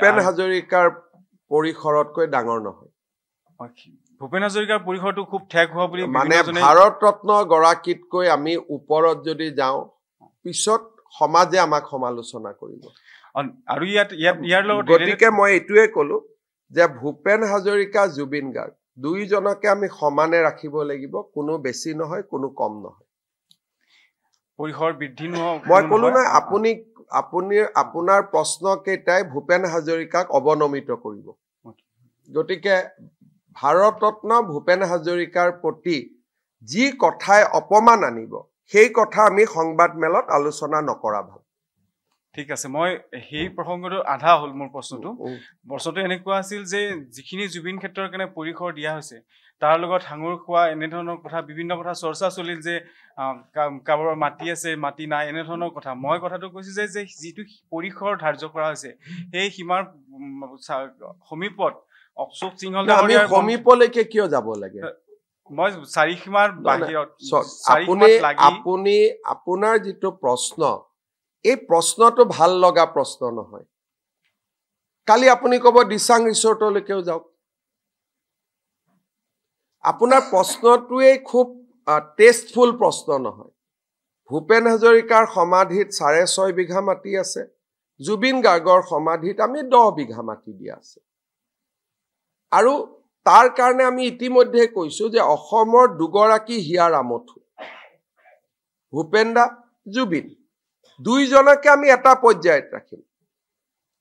ভূপেন হাজৰিকাৰ পৰিসৰতকৈ ডাঙৰ নহয় ভূপেন হাজৰিকাৰ পৰিসৰটো খুব ঠেক হোৱা বুলি মানে ভাৰত ৰত্ন গৰাকীতকৈ আমি ওপৰত যদি যাওঁ পিছত সমাজে আমাক সমালোচনা কৰিব আৰু ইয়াৰ লগত গতিকে মই এইটোৱে ক'লো যে ভূপেন হাজৰিকা জুবিন গাৰ্গ দুইজনকে আমি সমানে ৰাখিব লাগিব কোনো বেছি নহয় কোনো কম নহয় পৰিসৰ বৃদ্ধি মই ক'লো না আপোনাৰ প্ৰশ্ন কেইটাই ভূপেন হাজৰিকাক অৱনমিত কৰিব গতিকে ভাৰত ৰত্ন ভূপেন হাজৰিকাৰ প্ৰতি যি কথাই অপমান আনিব সেই কথা আমি সংবাদ মেলত আলোচনা নকৰা ভাল ঠিক আছে মই সেই প্ৰসংগটো আধা হ'ল মোৰ প্ৰশ্নটো এনেকুৱা আছিল যে যিখিনি জুবিন ক্ষেত্ৰৰ কাৰণে পৰিসৰ দিয়া হৈছে তাৰ লগত সাঙুৰ খোৱা এনেধৰণৰ কথা বিভিন্ন কথা চৰ্চা চলিল যে কাৰোবাৰ মাটি আছে মাটি নাই এনেধৰণৰ কথা মই কথাটো কৈছো যে যিটো পৰিসৰ ধাৰ্য কৰা হৈছে সেই সীমাৰ সমীপত অশোক সিংহল আমি সমীপলৈকে কিয় যাব লাগে মই চাৰি সীমাৰ বাহিৰত আপুনি আপোনাৰ যিটো প্ৰশ্ন এই প্ৰশ্নটো ভাল লগা প্ৰশ্ন নহয় কালি আপুনি ক'ব দিচাং ৰিসৰ্টলৈকেও যাওক আপোনাৰ প্ৰশ্নটোৱে খুব টেষ্টফুল প্ৰশ্ন নহয় ভূপেন হাজৰিকাৰ সমাধিত 6.5 বিঘা মাটি আছে জুবিন গাৰ্গৰ সমাধিত আমি 10 বিঘা মাটি দিয়া আছে আৰু তাৰ কাৰণে আমি ইতিমধ্যে কৈছো যে অসমৰ দুগৰাকী হিয়াৰ আমঠু ভূপেন দা জুবিন দুইজনকে আমি এটা পৰ্যায়ত ৰাখিম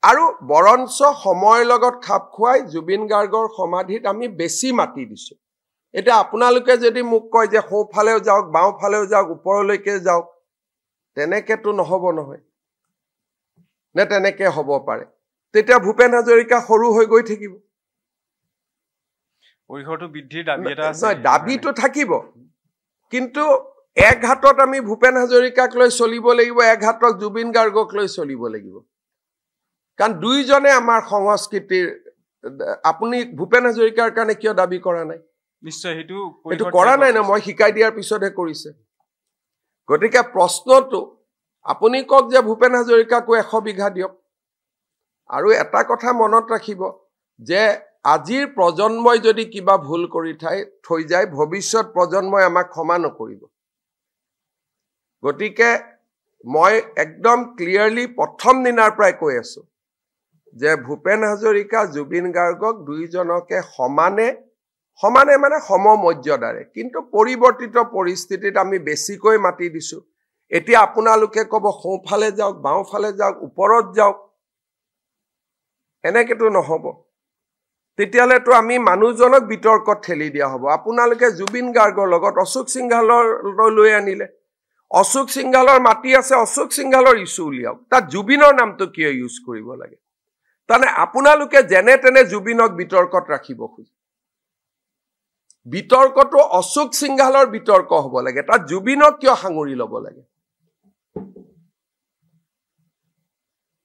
আৰু বৰঞ্চ সময়ৰ লগত খাপ খুৱাই জুবিন গাৰ্গৰ সমাধিত আমি বেছি মাটি দিছো এটা আপোনালোকে যদি মোক কয় যে সোঁফালেও যাওক বাওঁফালেও যাওক ওপৰলৈকে যাওক তেনেকেতো নহব নহয় নে তেনেকে হ'ব পাৰে তেতিয়া ভূপেন হাজৰিকা সৰু হৈ গৈ থাকিব পৰিসৰটো বৃদ্ধিৰ দাবী এটা আছে দাবীটো থাকিব কিন্তু এক হাতত আমি ভূপেন হাজৰিকাক লৈ চলিব লাগিব এক হাতত জুবিন গাৰ্গক লৈ চলিব লাগিব কাৰণ দুইজনে আমাৰ সংস্কৃতিৰ আপুনি ভূপেন হাজৰিকাৰ কাৰণে কিয় দাবী কৰা নাই নিশ্চয় সেইটো কৰা নাই না মই শিকাই দিয়াৰ পিছতহে কৰিছে গতিকে প্ৰশ্নটো আপুনি কওক যে ভূপেন হাজৰিকাকো 100 বিঘা দিয়ক আৰু এটা কথা মনত ৰাখিব যে আজিৰ প্ৰজন্মই যদি কিবা ভুল কৰি থৈ যায় ভৱিষ্যত প্ৰজন্মই আমাক ক্ষমা নকৰিব গতিকে মই একদম ক্লিয়াৰলি প্ৰথম দিনাৰ পৰাই কৈ আছো যে ভূপেন হাজৰিকা জুবিন গাৰ্গক দুইজনকে সমানে মানে সমমৰ্যাদাৰে কিন্তু পৰিৱৰ্তিত পৰিস্থিতিত আমি বেছিকৈ মাটি দিছো এতিয়া আপোনালোকে ক'ব সোঁফালে যাওক বাওঁফালে যাওক ওপৰত যাওক এনেকেতো নহব তেতিয়ালেতো আমি মানুহজনক বিতৰ্কত ঠেলি দিয়া হ'ব আপোনালোকে জুবিন গাৰ্গৰ লগত অশোক সিংহালৰ লৈ আনিলে অশোক সিংহালৰ মাটি আছে অশোক সিংহালৰ ইস্যু উলিয়াওক তাত জুবিনৰ নামটো কিয় ইউজ কৰিব লাগে তানে আপোনালোকে যেনে তেনে জুবিনক বিতৰ্কত ৰাখিব খোজে বিতৰ্কটো অশোক সিংহালৰ বিতৰ্ক হ'ব লাগে তাত জুবিনক কিয় সাঙুৰি ল'ব লাগে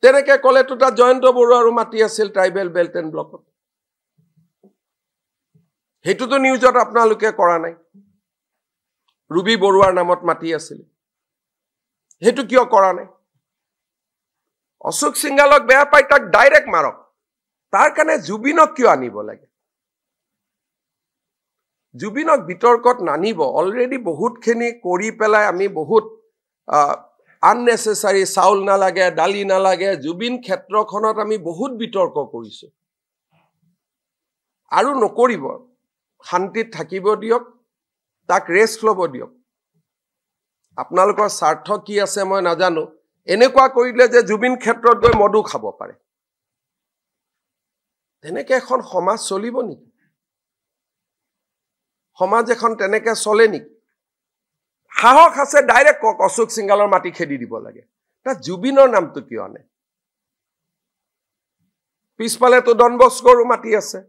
তেনেকে ক'লেতো তাত জয়ন্ত বৰুৱাৰো মাটি আছিল ট্ৰাইবেল বেল্ট এণ্ড ব্লকত সেইটোতো নিউজত আপোনালোকে কৰা নাই ৰুবি বৰুৱাৰ নামত মাটি আছিল সেইটো কিয় কৰা নাই অশোক সিংহালক বেয়া পাই তাক ডাইৰেক্ট মাৰক তাৰ কাৰণে জুবিনক কিয় আনিব লাগে জুবিনক বিতৰ্কত নানিব অলৰেডি বহুতখিনি কৰি পেলাই আমি বহুত আননেচেসাৰী চাউল নালাগে দালি নালাগে জুবিন ক্ষেত্ৰখনত আমি বহুত বিতৰ্ক কৰিছো আৰু নকৰিব শান্তিত থাকিব দিয়ক তাক ৰেষ্ট ল'ব দিয়ক আপোনালোকৰ স্বাৰ্থ কি আছে মই নাজানো এনেকুৱা কৰিলে যে জুবিন ক্ষেত্ৰত গৈ মদু খাব পাৰে তেনেকে এখন সমাজ চলিব নেকি সমাজ এখন তেনেকে চলে নেকি সাহস আছে ডাইৰেক্ট কক অশোক সিংহালৰ মাটি খেদি দিব লাগে তাত জুবিনৰ নামটো কিয় আনে পিছফালেতো ডন বস্কোৰো মাটি আছে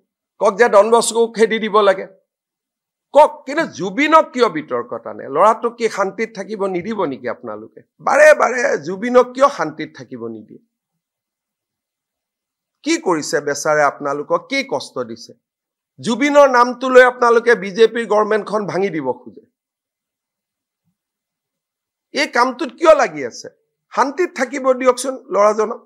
কক যে ডন বস্কো খেদি দিব লাগে কক কিন্তু জুবিনক কিয় বিতৰ্কত আনে ল'ৰাটো কি শান্তিত থাকিব নিদিব নেকি আপোনালোকে বাৰে বাৰে জুবিনক কিয় শান্তিত থাকিব নিদিয়ে কি কৰিছে বেচাৰে আপোনালোকক কি কষ্ট দিছে জুবিনৰ নামটো লৈ আপোনালোকে বিজেপিৰ গভৰ্ণমেণ্টখন ভাঙি দিব খোজে এই কামটোত কিয় লাগি আছে শান্তিত থাকিব দিয়কচোন ল'ৰাজনক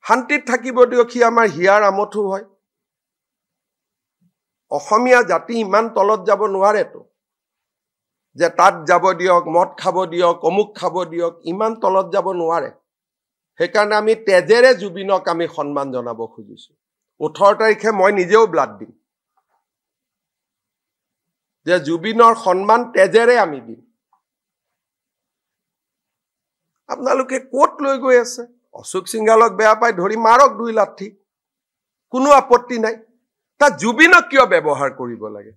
শান্তিত থাকিব দিয়ক, সি আমাৰ হিয়াৰ আমঠু হয়। অসমীয়া জাতি ইমান তলত যাব নোৱাৰেতো যে তাত যাব দিয়ক, মদ খাব দিয়ক, অমুক খাব দিয়ক, ইমান তলত যাব নোৱাৰে। সেইকাৰণে আমি তেজেৰে জুবিনক আমি সন্মান জনাব খুজিছো। 18 তাৰিখে মই নিজেও ব্লাড দিম, যে জুবিনৰ সন্মান তেজেৰে আমি দিম। আপোনালোকে ক'ত লৈ গৈ আছে? অশোক সিংহালক বেয়া পাই ধৰি মাৰক 2 লাঠি, কোনো আপত্তি নাই। তাত জুবিনক কিয় ব্যৱহাৰ কৰিব লাগে?